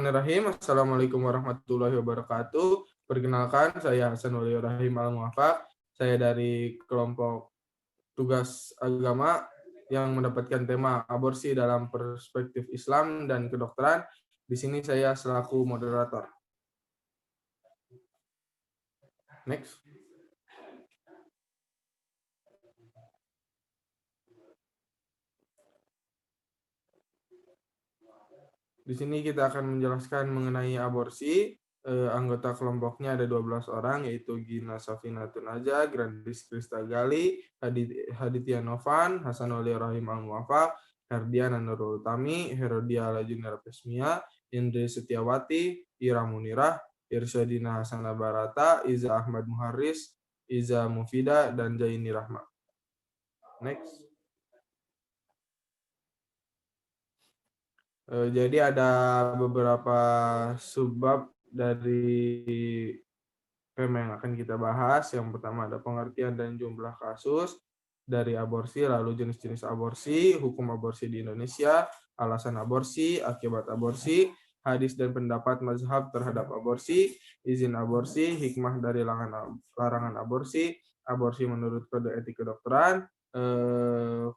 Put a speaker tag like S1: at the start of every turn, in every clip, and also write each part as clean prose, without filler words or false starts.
S1: Bismillahirrahmanirrahim. Assalamualaikum warahmatullahi wabarakatuh. Perkenalkan, saya Hasan Wali Rahim Al-Muwafaq. Saya dari kelompok tugas agama yang mendapatkan tema aborsi dalam perspektif Islam dan kedokteran. Di sini saya selaku moderator. Next. Di sini kita akan menjelaskan mengenai aborsi. Anggota kelompoknya ada 12 orang, yaitu Gina Safinatun Aja, Grandis Kristagali, Haditya Novan, Hasan Wali Rahim Al-Muwafaq, Herdiana Nurul Utami, Herodia Lajunera Pesmia, Indri Setiawati, Ira Munirah, Irsyadina Hasana Barata, Iza Ahmad Muharis, Iza Mufida, dan Jaini Rahma. Next. Jadi ada beberapa subbab dari tema yang akan kita bahas. Yang pertama ada pengertian dan jumlah kasus dari aborsi, lalu jenis-jenis aborsi, hukum aborsi di Indonesia, alasan aborsi, akibat aborsi, hadis dan pendapat mazhab terhadap aborsi, izin aborsi, hikmah dari larangan aborsi, aborsi menurut kode etik kedokteran,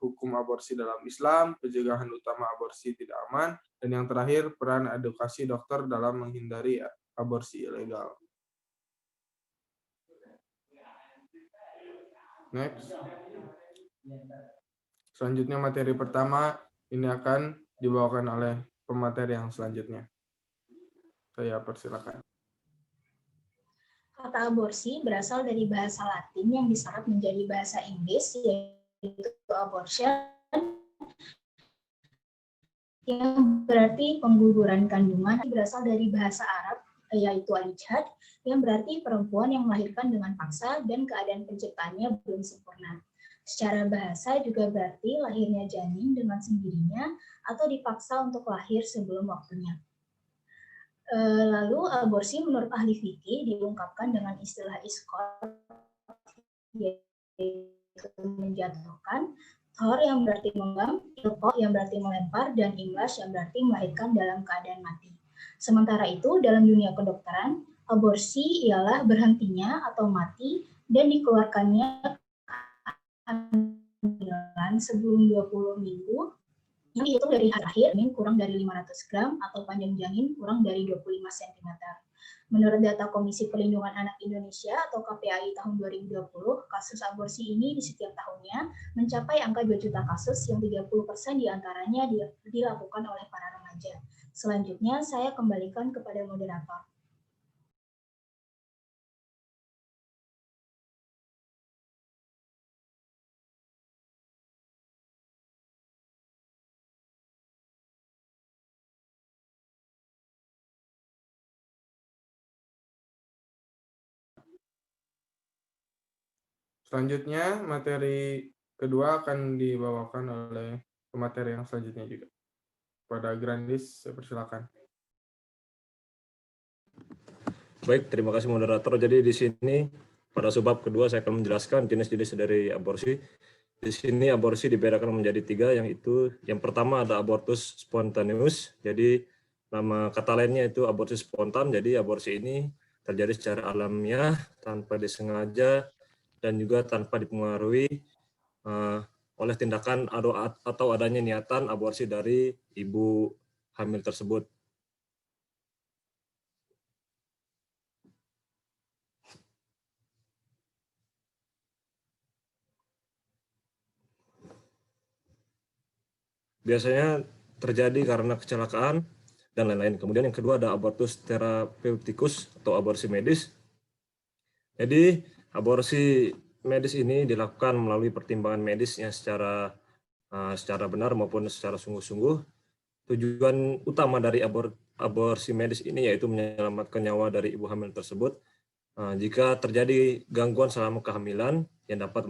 S1: hukum aborsi dalam Islam, pencegahan utama aborsi tidak aman, dan yang terakhir peran edukasi dokter dalam menghindari aborsi ilegal. Next. Selanjutnya materi pertama ini akan dibawakan oleh pemateri yang selanjutnya. Saya persilakan.
S2: Kata aborsi berasal dari bahasa Latin yang diserap menjadi bahasa Inggris, yaitu abortion, yang berarti pengguguran kandungan. Berasal dari bahasa Arab, yaitu al-ijhad, yang berarti perempuan yang melahirkan dengan paksa dan keadaan penciptaannya belum sempurna. Secara bahasa juga berarti lahirnya janin dengan sendirinya atau dipaksa untuk lahir sebelum waktunya. Lalu aborsi menurut ahli fikih diungkapkan dengan istilah isqat, yaitu menjatuhkan, thor yang berarti menggenggam, ilqa yang berarti melempar, dan imlas yang berarti melahirkan dalam keadaan mati. Sementara itu dalam dunia kedokteran, aborsi ialah berhentinya atau mati dan dikeluarkannya kehamilan sebelum 20 minggu yang dihitung dari hari lahir, janin kurang dari 500 gram atau panjang janin kurang dari 25 cm. Menurut data Komisi Perlindungan Anak Indonesia atau KPAI tahun 2020, kasus aborsi ini di setiap tahunnya mencapai angka 2 juta kasus yang 30% diantaranya dilakukan oleh para remaja. Selanjutnya saya kembalikan kepada moderator.
S1: Selanjutnya, materi kedua akan dibawakan oleh pemateri yang selanjutnya juga. Pada Grandis, saya persilakan.
S3: Baik, terima kasih moderator. Jadi di sini pada subbab kedua saya akan menjelaskan jenis-jenis dari aborsi. Di sini aborsi dibedakan menjadi 3, yaitu yang pertama ada abortus spontaneus. Jadi nama kata lainnya itu aborsi spontan. Jadi aborsi ini terjadi secara alamiah, tanpa disengaja, dan juga tanpa dipengaruhi oleh tindakan atau adanya niatan aborsi dari ibu hamil tersebut. Biasanya terjadi karena kecelakaan dan lain-lain. Kemudian yang kedua ada abortus terapeutikus atau aborsi medis. Jadi aborsi medis ini dilakukan melalui pertimbangan medis yang secara benar maupun secara sungguh-sungguh. Tujuan utama dari aborsi medis ini yaitu menyelamatkan nyawa dari ibu hamil tersebut. Jika terjadi gangguan selama kehamilan yang dapat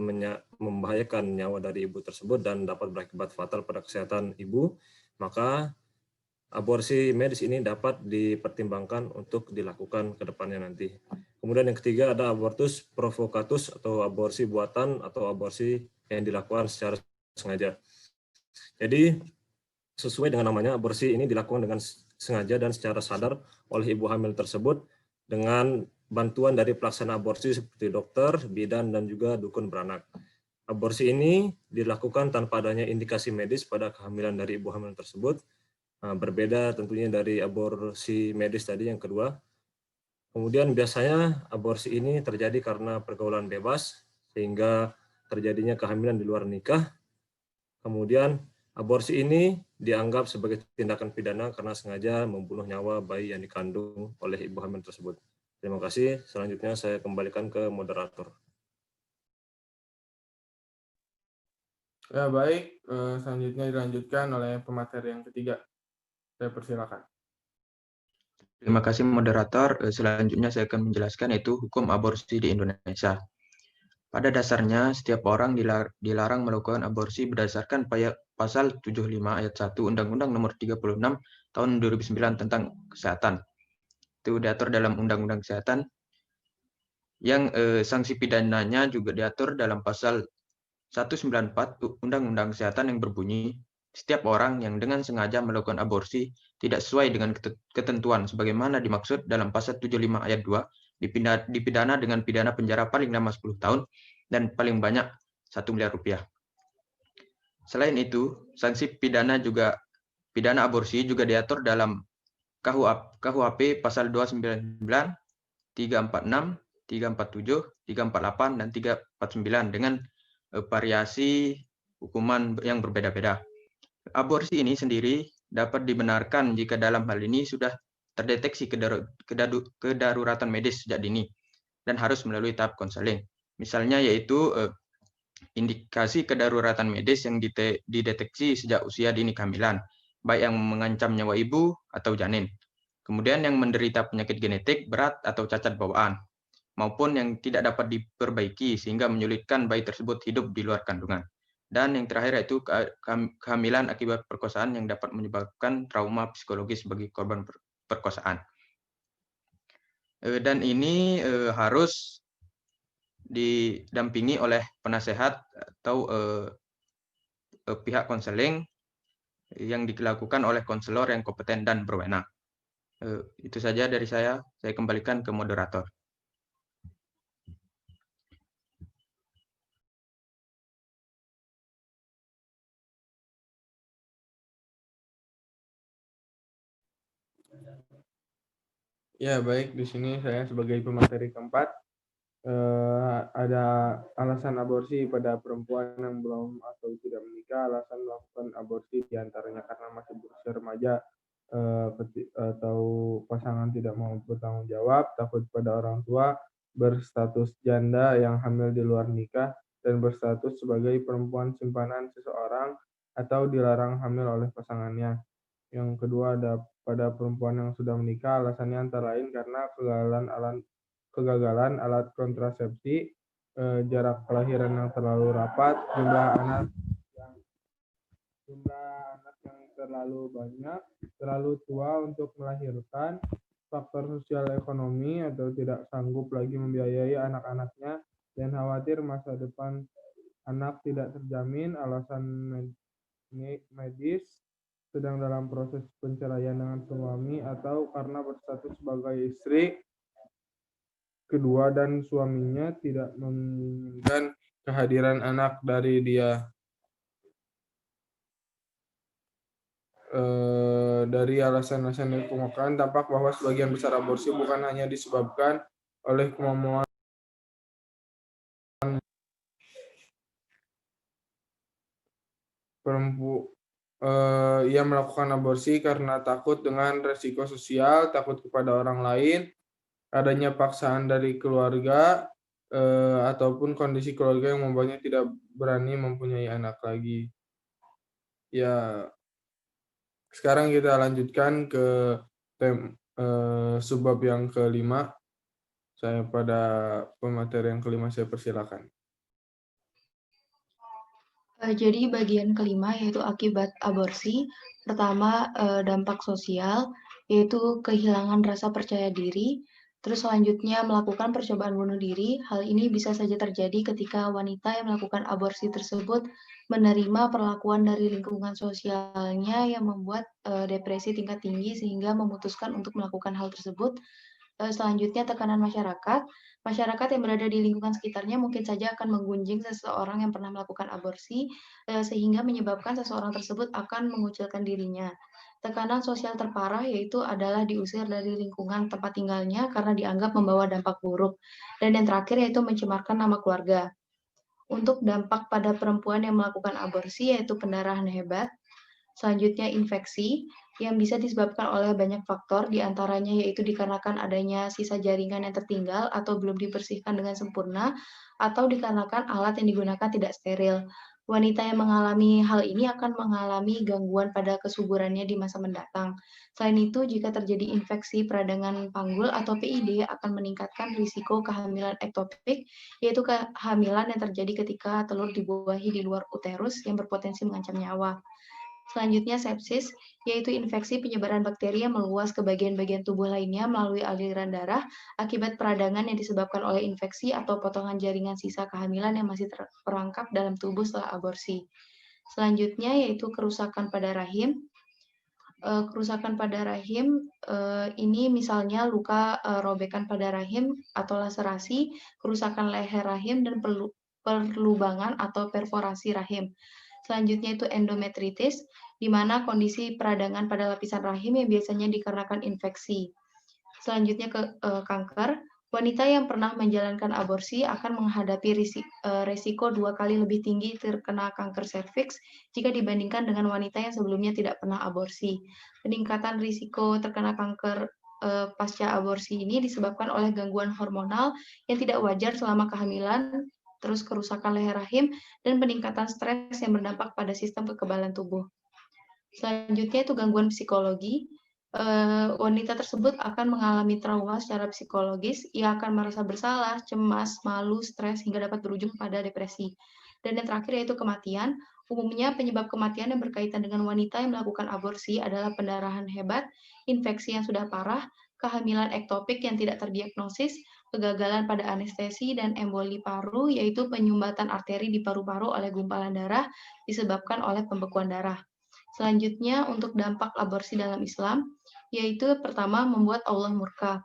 S3: membahayakan nyawa dari ibu tersebut dan dapat berakibat fatal pada kesehatan ibu, maka aborsi medis ini dapat dipertimbangkan untuk dilakukan ke depannya nanti. Kemudian yang ketiga ada abortus provocatus atau aborsi buatan atau aborsi yang dilakukan secara sengaja. Jadi sesuai dengan namanya, aborsi ini dilakukan dengan sengaja dan secara sadar oleh ibu hamil tersebut dengan bantuan dari pelaksana aborsi seperti dokter, bidan, dan juga dukun beranak. Aborsi ini dilakukan tanpa adanya indikasi medis pada kehamilan dari ibu hamil tersebut. Berbeda tentunya dari aborsi medis tadi yang kedua. Kemudian biasanya aborsi ini terjadi karena pergaulan bebas, sehingga terjadinya kehamilan di luar nikah. Kemudian aborsi ini dianggap sebagai tindakan pidana karena sengaja membunuh nyawa bayi yang dikandung oleh ibu hamil tersebut. Terima kasih. Selanjutnya saya kembalikan ke moderator.
S1: Ya, baik. Selanjutnya dilanjutkan oleh pemateri yang ketiga. Saya persilakan.
S4: Terima kasih moderator. Selanjutnya saya akan menjelaskan yaitu hukum aborsi di Indonesia. Pada dasarnya, setiap orang dilarang melakukan aborsi berdasarkan pasal 75 ayat 1 Undang-Undang Nomor 36 Tahun 2009 tentang Kesehatan. Itu diatur dalam Undang-Undang Kesehatan yang sanksi pidananya juga diatur dalam pasal 194 Undang-Undang Kesehatan yang berbunyi, setiap orang yang dengan sengaja melakukan aborsi tidak sesuai dengan ketentuan sebagaimana dimaksud dalam pasal 75 ayat 2 dipidana dengan pidana penjara paling lama 10 tahun dan paling banyak 1 miliar rupiah. Selain itu, sanksi pidana aborsi juga diatur dalam KUHP pasal 299, 346, 347, 348, dan 349 dengan variasi hukuman yang berbeda-beda. Aborsi ini sendiri dapat dibenarkan jika dalam hal ini sudah terdeteksi kedaruratan medis sejak dini dan harus melalui tahap konseling. Misalnya yaitu indikasi kedaruratan medis yang dideteksi sejak usia dini kehamilan, baik yang mengancam nyawa ibu atau janin. Kemudian yang menderita penyakit genetik berat atau cacat bawaan, maupun yang tidak dapat diperbaiki sehingga menyulitkan bayi tersebut hidup di luar kandungan. Dan yang terakhir yaitu kehamilan akibat perkosaan yang dapat menyebabkan trauma psikologis bagi korban perkosaan. Dan ini harus didampingi oleh penasehat atau pihak konseling yang dilakukan oleh konselor yang kompeten dan berwenang. Itu saja dari saya kembalikan ke moderator.
S1: Ya, baik. Di sini saya sebagai pemateri keempat, ada alasan aborsi pada perempuan yang belum atau tidak menikah. Alasan melakukan aborsi diantaranya karena masih berusia remaja, atau pasangan tidak mau bertanggung jawab, takut pada orang tua, berstatus janda yang hamil di luar nikah, dan berstatus sebagai perempuan simpanan seseorang atau dilarang hamil oleh pasangannya. Yang kedua ada pada perempuan yang sudah menikah, alasannya antara lain karena kegagalan alat kontrasepsi, jarak kelahiran yang terlalu rapat, jumlah anak yang terlalu banyak, terlalu tua untuk melahirkan, faktor sosial ekonomi atau tidak sanggup lagi membiayai anak-anaknya, dan khawatir masa depan anak tidak terjamin, alasan medis, sedang dalam proses perceraian dengan suami, atau karena berstatus sebagai istri kedua dan suaminya tidak menginginkan kehadiran anak dari dia. Dari alasan-alasan yang dikemukakan, tampak bahwa sebagian besar aborsi bukan hanya disebabkan oleh kemauan perempuan. Ia melakukan aborsi karena takut dengan resiko sosial, takut kepada orang lain, adanya paksaan dari keluarga, ataupun kondisi keluarga yang membuatnya tidak berani mempunyai anak lagi. Ya, sekarang kita lanjutkan ke subbab yang kelima. Saya pada pemateri yang kelima saya persilakan.
S5: Jadi bagian kelima yaitu akibat aborsi. Pertama, dampak sosial, yaitu kehilangan rasa percaya diri, Terus selanjutnya melakukan percobaan bunuh diri. Hal ini bisa saja terjadi ketika wanita yang melakukan aborsi tersebut menerima perlakuan dari lingkungan sosialnya yang membuat depresi tingkat tinggi sehingga memutuskan untuk melakukan hal tersebut. Selanjutnya tekanan masyarakat. Masyarakat yang berada di lingkungan sekitarnya mungkin saja akan menggunjing seseorang yang pernah melakukan aborsi sehingga menyebabkan seseorang tersebut akan mengucilkan dirinya. Tekanan sosial terparah yaitu adalah diusir dari lingkungan tempat tinggalnya karena dianggap membawa dampak buruk. Dan yang terakhir yaitu mencemarkan nama keluarga. Untuk dampak pada perempuan yang melakukan aborsi yaitu pendarahan hebat. Selanjutnya infeksi yang bisa disebabkan oleh banyak faktor, diantaranya yaitu dikarenakan adanya sisa jaringan yang tertinggal atau belum dibersihkan dengan sempurna, atau dikarenakan alat yang digunakan tidak steril. Wanita yang mengalami hal ini akan mengalami gangguan pada kesuburannya di masa mendatang. Selain itu, jika terjadi infeksi peradangan panggul atau PID akan meningkatkan risiko kehamilan ektopik, yaitu kehamilan yang terjadi ketika telur dibuahi di luar uterus yang berpotensi mengancam nyawa. Selanjutnya sepsis, yaitu infeksi penyebaran bakteri yang meluas ke bagian-bagian tubuh lainnya melalui aliran darah akibat peradangan yang disebabkan oleh infeksi atau potongan jaringan sisa kehamilan yang masih terperangkap dalam tubuh setelah aborsi. Selanjutnya yaitu kerusakan pada rahim. Kerusakan pada rahim ini misalnya luka robekan pada rahim atau laserasi, kerusakan leher rahim, dan perlubangan atau perforasi rahim. Selanjutnya itu endometritis, di mana kondisi peradangan pada lapisan rahim yang biasanya dikarenakan infeksi. Selanjutnya kanker. Wanita yang pernah menjalankan aborsi akan menghadapi risiko 2 kali lebih tinggi terkena kanker serviks jika dibandingkan dengan wanita yang sebelumnya tidak pernah aborsi. Peningkatan risiko terkena kanker pasca aborsi ini disebabkan oleh gangguan hormonal yang tidak wajar selama kehamilan, terus kerusakan leher rahim, dan peningkatan stres yang berdampak pada sistem kekebalan tubuh. Selanjutnya itu gangguan psikologi. Wanita tersebut akan mengalami trauma secara psikologis, ia akan merasa bersalah, cemas, malu, stres, hingga dapat berujung pada depresi. Dan yang terakhir yaitu kematian. Umumnya penyebab kematian yang berkaitan dengan wanita yang melakukan aborsi adalah pendarahan hebat, infeksi yang sudah parah, kehamilan ektopik yang tidak terdiagnosis, kegagalan pada anestesi, dan emboli paru, yaitu penyumbatan arteri di paru-paru oleh gumpalan darah disebabkan oleh pembekuan darah. Selanjutnya untuk dampak aborsi dalam Islam, yaitu pertama membuat Allah murka.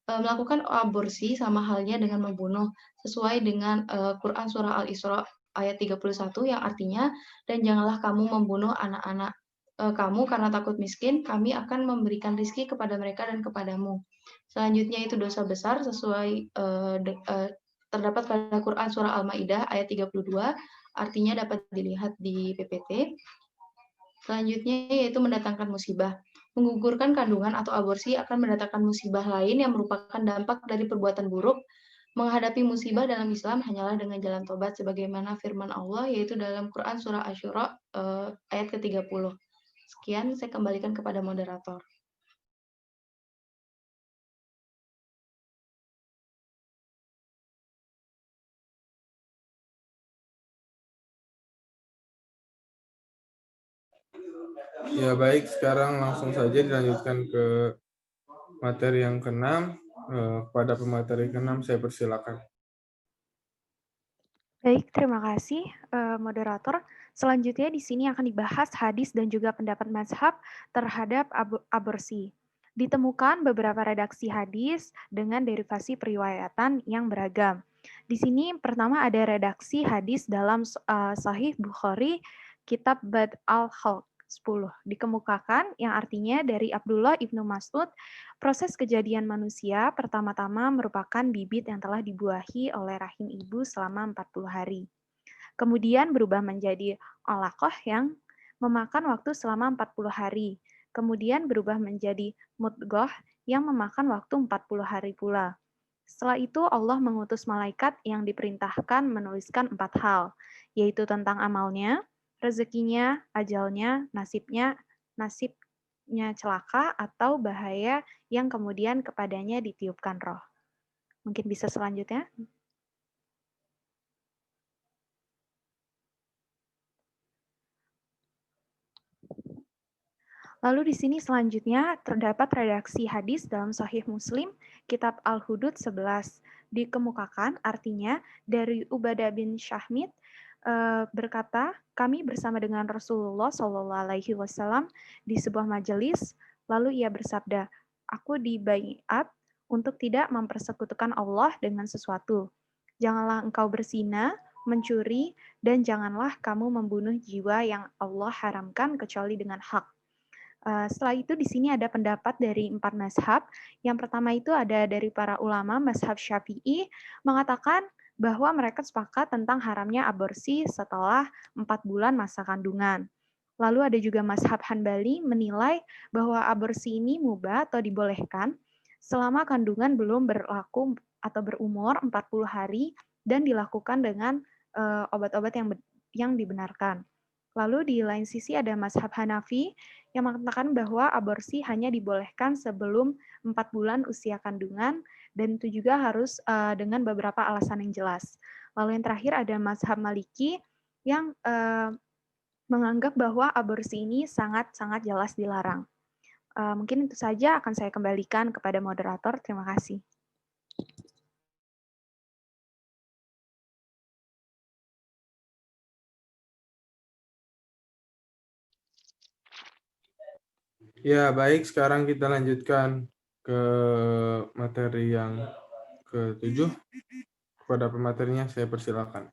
S5: Melakukan aborsi sama halnya dengan membunuh, sesuai dengan Quran Surah Al-Isra ayat 31 yang artinya, dan janganlah kamu membunuh anak-anak kamu karena takut miskin, kami akan memberikan rizki kepada mereka dan kepadamu. Selanjutnya itu dosa besar sesuai terdapat pada Quran Surah Al-Ma'idah ayat 32, artinya dapat dilihat di PPT. Selanjutnya yaitu mendatangkan musibah. Menggugurkan kandungan atau aborsi akan mendatangkan musibah lain yang merupakan dampak dari perbuatan buruk. Menghadapi musibah dalam Islam hanyalah dengan jalan tobat sebagaimana firman Allah yaitu dalam Quran Surah Asy-Syura ayat ke-30. Sekian, saya kembalikan kepada moderator.
S1: Ya baik, sekarang langsung saja dilanjutkan ke materi yang ke-6. Kepada pemateri ke-6 saya persilakan.
S6: Baik, terima kasih moderator. Selanjutnya di sini akan dibahas hadis dan juga pendapat mazhab terhadap aborsi. Ditemukan beberapa redaksi hadis dengan derivasi periwayatan yang beragam. Di sini pertama ada redaksi hadis dalam Sahih Bukhari, Kitab Bad al-Khalq 10. Dikemukakan yang artinya dari Abdullah ibnu Mas'ud, proses kejadian manusia pertama-tama merupakan bibit yang telah dibuahi oleh rahim ibu selama 40 hari. Kemudian berubah menjadi alaqah yang memakan waktu selama 40 hari. Kemudian berubah menjadi mudghah yang memakan waktu 40 hari pula. Setelah itu Allah mengutus malaikat yang diperintahkan menuliskan 4 hal, yaitu tentang amalnya, rezekinya, ajalnya, nasibnya celaka atau bahaya yang kemudian kepadanya ditiupkan roh. Mungkin bisa selanjutnya. Lalu di sini selanjutnya terdapat redaksi hadis dalam Sahih Muslim, Kitab Al-Hudud 11. Dikemukakan artinya dari Ubadah bin Syahmit berkata, kami bersama dengan Rasulullah SAW di sebuah majelis, lalu ia bersabda, aku dibaiat untuk tidak mempersekutukan Allah dengan sesuatu. Janganlah engkau berzina, mencuri, dan janganlah kamu membunuh jiwa yang Allah haramkan kecuali dengan hak. Setelah itu di sini ada pendapat dari 4 mazhab. Yang pertama itu ada dari para ulama mazhab Syafi'i mengatakan bahwa mereka sepakat tentang haramnya aborsi setelah 4 bulan masa kandungan. Lalu ada juga mazhab Hanbali menilai bahwa aborsi ini mubah atau dibolehkan selama kandungan belum berlaku atau berumur 40 hari dan dilakukan dengan obat-obat yang dibenarkan. Lalu di lain sisi ada mazhab Hanafi yang mengatakan bahwa aborsi hanya dibolehkan sebelum 4 bulan usia kandungan dan itu juga harus dengan beberapa alasan yang jelas. Lalu yang terakhir ada mazhab Maliki yang menganggap bahwa aborsi ini sangat-sangat jelas dilarang. Mungkin itu saja akan saya kembalikan kepada moderator. Terima kasih.
S1: Ya, baik. Sekarang kita lanjutkan ke materi yang ke-7. Kepada pematerinya, saya persilakan.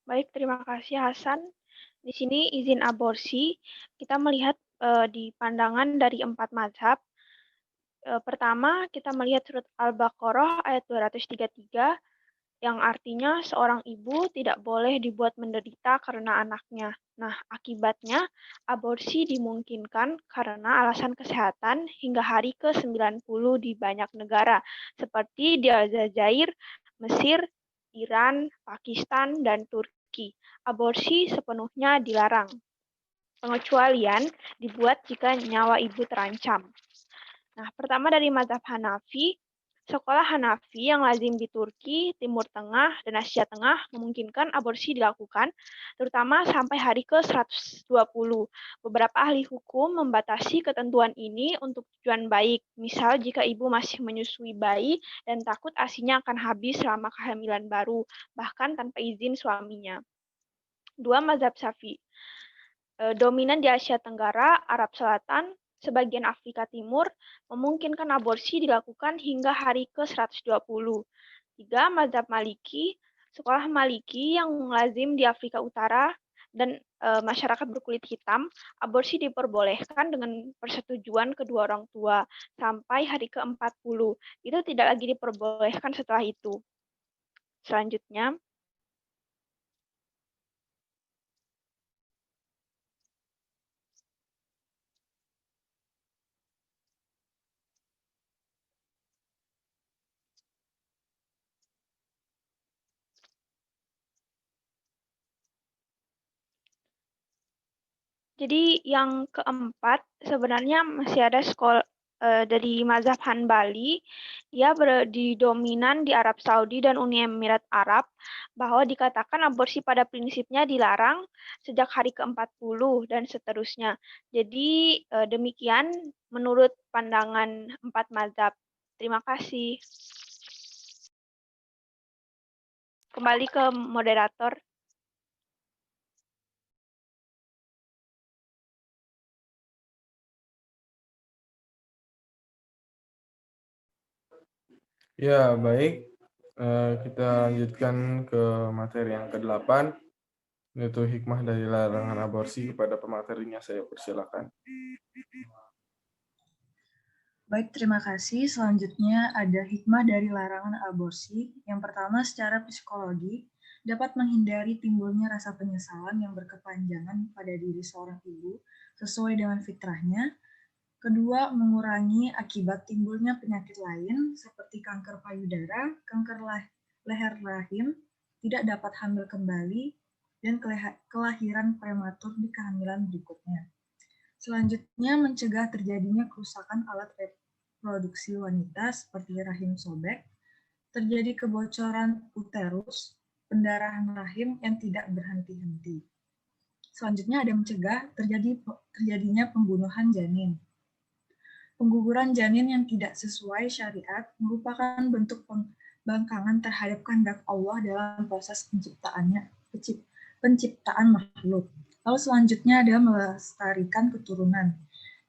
S7: Baik, terima kasih Hasan. Di sini izin aborsi, kita melihat di pandangan dari 4 mazhab. Pertama, kita melihat surat Al-Baqarah ayat 233, yang artinya seorang ibu tidak boleh dibuat menderita karena anaknya. Nah, akibatnya aborsi dimungkinkan karena alasan kesehatan hingga hari ke-90 di banyak negara, seperti di Aljazair, Mesir, Iran, Pakistan, dan Turki. Aborsi sepenuhnya dilarang. Pengecualian dibuat jika nyawa ibu terancam. Nah, pertama dari mazhab Hanafi, sekolah Hanafi yang lazim di Turki, Timur Tengah, dan Asia Tengah memungkinkan aborsi dilakukan, terutama sampai hari ke-120. Beberapa ahli hukum membatasi ketentuan ini untuk tujuan baik, misal jika ibu masih menyusui bayi dan takut ASINya akan habis selama kehamilan baru, bahkan tanpa izin suaminya. 2. Mazhab Syafi'i. Dominan di Asia Tenggara, Arab Selatan, sebagian Afrika Timur, memungkinkan aborsi dilakukan hingga hari ke-120. 3. Mazhab Maliki, sekolah Maliki yang lazim di Afrika Utara dan masyarakat berkulit hitam, aborsi diperbolehkan dengan persetujuan kedua orang tua sampai hari ke-40. Itu tidak lagi diperbolehkan setelah itu. Selanjutnya, jadi yang keempat sebenarnya masih ada sekolah dari mazhab Hanbali, dia dominan di Arab Saudi dan Uni Emirat Arab, bahwa dikatakan aborsi pada prinsipnya dilarang sejak hari ke-40 dan seterusnya. Jadi demikian menurut pandangan 4 mazhab. Terima kasih. Kembali ke moderator.
S1: Ya, baik. Kita lanjutkan ke materi yang ke-8, yaitu hikmah dari larangan aborsi. Kepada pematerinya saya persilakan.
S8: Baik, terima kasih. Selanjutnya ada hikmah dari larangan aborsi. Yang pertama, secara psikologi, dapat menghindari timbulnya rasa penyesalan yang berkepanjangan pada diri seorang ibu sesuai dengan fitrahnya. Kedua, mengurangi akibat timbulnya penyakit lain seperti kanker payudara, kanker leher rahim, tidak dapat hamil kembali, dan kelahiran prematur di kehamilan berikutnya. Selanjutnya, mencegah terjadinya kerusakan alat reproduksi wanita seperti rahim sobek, terjadi kebocoran uterus, pendarahan rahim yang tidak berhenti-henti. Selanjutnya ada mencegah terjadinya pembunuhan janin. Pengguguran janin yang tidak sesuai syariat merupakan bentuk pembangkangan terhadap kehendak Allah dalam proses penciptaan makhluk. Lalu selanjutnya ada melestarikan keturunan.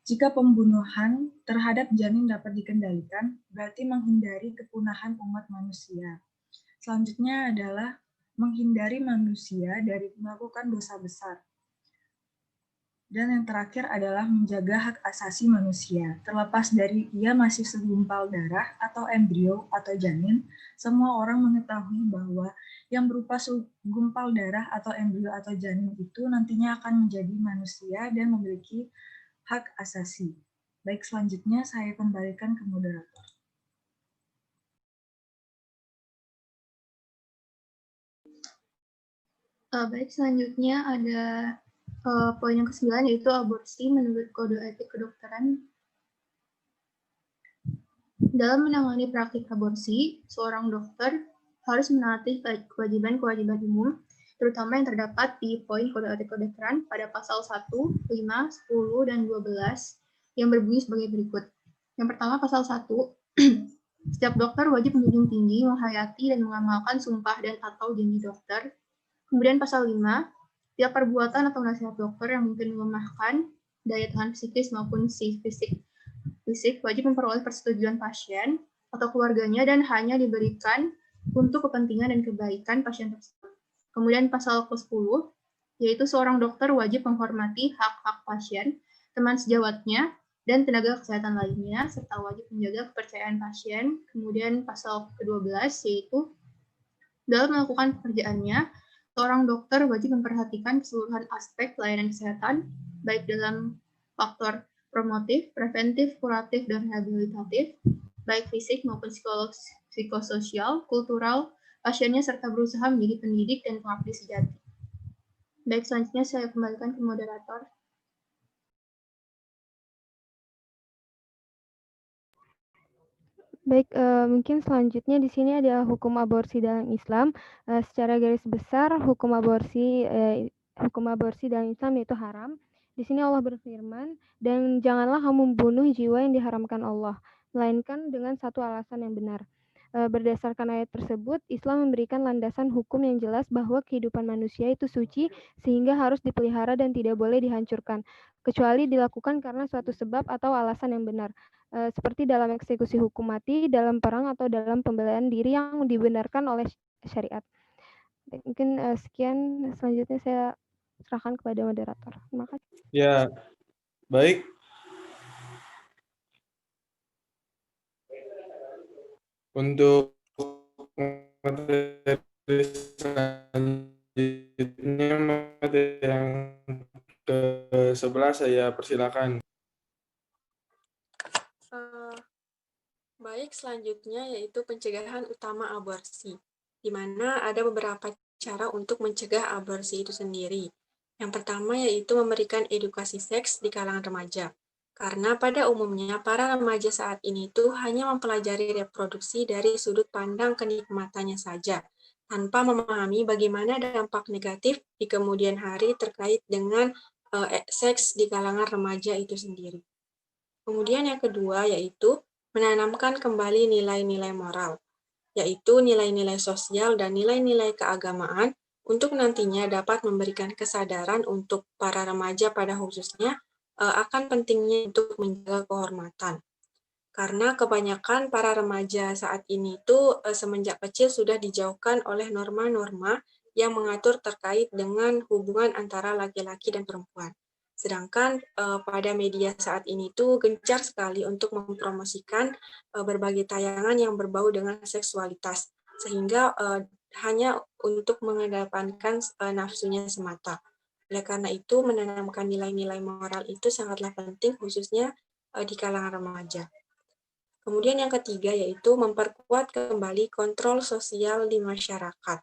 S8: Jika pembunuhan terhadap janin dapat dikendalikan, berarti menghindari kepunahan umat manusia. Selanjutnya adalah menghindari manusia dari melakukan dosa besar. Dan yang terakhir adalah menjaga hak asasi manusia. Terlepas dari ia masih segumpal darah atau embrio atau janin, semua orang mengetahui bahwa yang berupa segumpal darah atau embrio atau janin itu nantinya akan menjadi manusia dan memiliki hak asasi. Baik, selanjutnya saya kembalikan ke moderator.
S5: Baik, selanjutnya ada poin yang ke-9, yaitu aborsi menurut Kode Etik Kedokteran. Dalam menangani praktik aborsi, seorang dokter harus menaati kewajiban-kewajiban umum, terutama yang terdapat di poin Kode Etik Kedokteran pada pasal 1, 5, 10, dan 12 yang berbunyi sebagai berikut. Yang pertama, pasal 1, setiap dokter wajib menjunjung tinggi, menghayati, dan mengamalkan sumpah dan atau janji dokter. Kemudian pasal 5, setiap perbuatan atau nasihat dokter yang mungkin melemahkan daya tahan psikis maupun fisik wajib memperoleh persetujuan pasien atau keluarganya dan hanya diberikan untuk kepentingan dan kebaikan pasien tersebut. Kemudian pasal ke-10, yaitu seorang dokter wajib menghormati hak-hak pasien, teman sejawatnya, dan tenaga kesehatan lainnya, serta wajib menjaga kepercayaan pasien. Kemudian pasal ke-12, yaitu dalam melakukan pekerjaannya, seorang dokter wajib memperhatikan keseluruhan aspek pelayanan kesehatan, baik dalam faktor promotif, preventif, kuratif, dan rehabilitatif, baik fisik maupun psikososial, kultural, pasiennya, serta berusaha menjadi pendidik dan pengabdi sejati. Baik, selanjutnya saya kembalikan ke moderator.
S9: Baik, mungkin selanjutnya di sini ada hukum aborsi dalam Islam. Secara garis besar, hukum aborsi dalam Islam yaitu haram. Di sini Allah berfirman, dan janganlah kamu membunuh jiwa yang diharamkan Allah, melainkan dengan satu alasan yang benar. Berdasarkan ayat tersebut, Islam memberikan landasan hukum yang jelas bahwa kehidupan manusia itu suci sehingga harus dipelihara dan tidak boleh dihancurkan, kecuali dilakukan karena suatu sebab atau alasan yang benar. Seperti dalam eksekusi hukum mati, dalam perang, atau dalam pembelaan diri yang dibenarkan oleh syariat. Mungkin sekian, selanjutnya saya serahkan kepada moderator. Terima kasih.
S1: Ya, baik. Untuk materi selanjutnya, materi yang ke-11 saya persilakan.
S10: Baik, selanjutnya yaitu pencegahan utama aborsi, di mana ada beberapa cara untuk mencegah aborsi itu sendiri. Yang pertama yaitu memberikan edukasi seks di kalangan remaja, karena pada umumnya para remaja saat ini tuh hanya mempelajari reproduksi dari sudut pandang kenikmatannya saja, tanpa memahami bagaimana dampak negatif di kemudian hari terkait dengan seks di kalangan remaja itu sendiri. Kemudian yang kedua yaitu menanamkan kembali nilai-nilai moral, yaitu nilai-nilai sosial dan nilai-nilai keagamaan untuk nantinya dapat memberikan kesadaran untuk para remaja pada khususnya akan pentingnya untuk menjaga kehormatan. Karena kebanyakan para remaja saat ini itu semenjak kecil sudah dijauhkan oleh norma-norma yang mengatur terkait dengan hubungan antara laki-laki dan perempuan. Sedangkan pada media saat ini tuh gencar sekali untuk mempromosikan berbagai tayangan yang berbau dengan seksualitas, sehingga hanya untuk mengedepankan nafsunya semata. Oleh karena itu, menanamkan nilai-nilai moral itu sangatlah penting, khususnya di kalangan remaja. Kemudian yang ketiga yaitu memperkuat kembali kontrol sosial di masyarakat.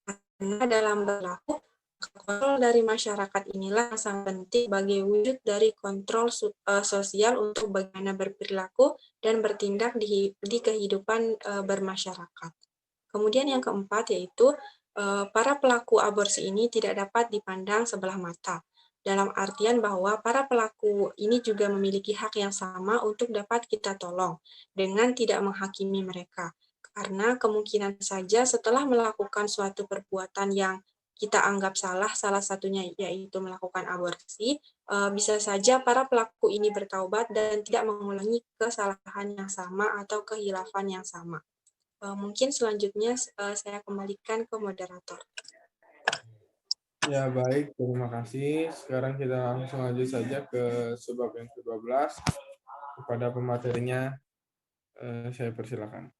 S10: Karena dalam berlaku, kontrol dari masyarakat inilah yang sangat penting sebagai wujud dari kontrol sosial untuk bagaimana berperilaku dan bertindak di kehidupan bermasyarakat. Kemudian yang keempat yaitu para pelaku aborsi ini tidak dapat dipandang sebelah mata. Dalam artian bahwa para pelaku ini juga memiliki hak yang sama untuk dapat kita tolong dengan tidak menghakimi mereka. Karena kemungkinan saja setelah melakukan suatu perbuatan yang kita anggap salah satunya yaitu melakukan aborsi, bisa saja para pelaku ini bertaubat dan tidak mengulangi kesalahan yang sama atau kehilafan yang sama. Mungkin selanjutnya saya kembalikan ke moderator.
S1: Ya, baik. Terima kasih. Sekarang kita langsung lanjut saja ke subbab yang ke-12. Kepada pematerinya, saya persilakan.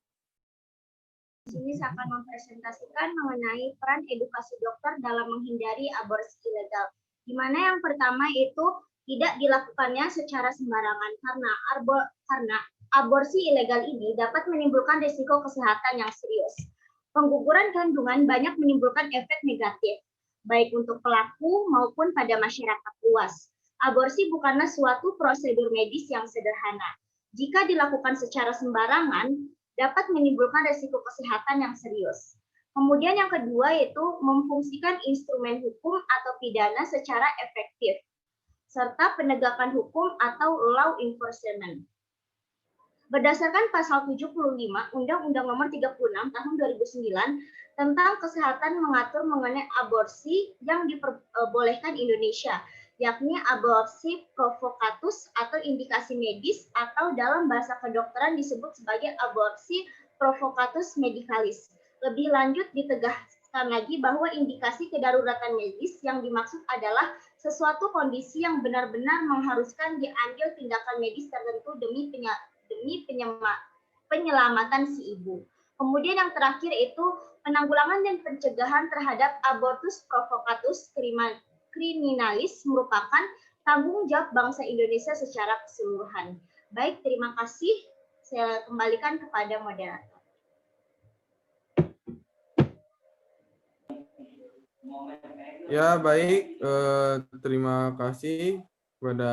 S11: Di sini saya akan mempresentasikan mengenai peran edukasi dokter dalam menghindari aborsi ilegal. Di mana yang pertama itu tidak dilakukannya secara sembarangan karena aborsi ilegal ini dapat menimbulkan risiko kesehatan yang serius. Pengguguran kandungan banyak menimbulkan efek negatif, baik untuk pelaku maupun pada masyarakat luas. Aborsi bukanlah suatu prosedur medis yang sederhana. Jika dilakukan secara sembarangan, dapat menimbulkan risiko kesehatan yang serius. Kemudian yang kedua yaitu memfungsikan instrumen hukum atau pidana secara efektif, serta penegakan hukum atau law enforcement. Berdasarkan pasal 75 Undang-Undang Nomor 36 Tahun 2009 tentang kesehatan mengatur mengenai aborsi yang diperbolehkan Indonesia, yakni aborsi provokatus atau indikasi medis atau dalam bahasa kedokteran disebut sebagai aborsi provokatus medicalis. Lebih lanjut ditegaskan lagi bahwa indikasi kedaruratan medis yang dimaksud adalah sesuatu kondisi yang benar-benar mengharuskan diambil tindakan medis tertentu demi penyelamatan si ibu. Kemudian yang terakhir itu penanggulangan dan pencegahan terhadap abortus provokatus kriminalis merupakan tanggung jawab bangsa Indonesia secara keseluruhan. Baik, terima kasih. Saya kembalikan kepada moderator.
S1: Ya, baik. Terima kasih kepada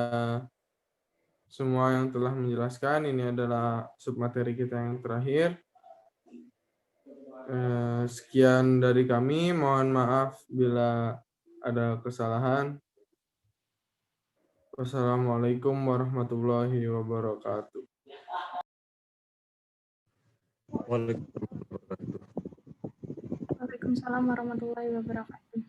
S1: semua yang telah menjelaskan. Ini adalah submateri kita yang terakhir. Sekian dari kami. Mohon maaf bila ada kesalahan. Wassalamualaikum warahmatullahi wabarakatuh.
S3: Waalaikumsalam warahmatullahi wabarakatuh.
S6: Waalaikumsalam warahmatullahi wabarakatuh.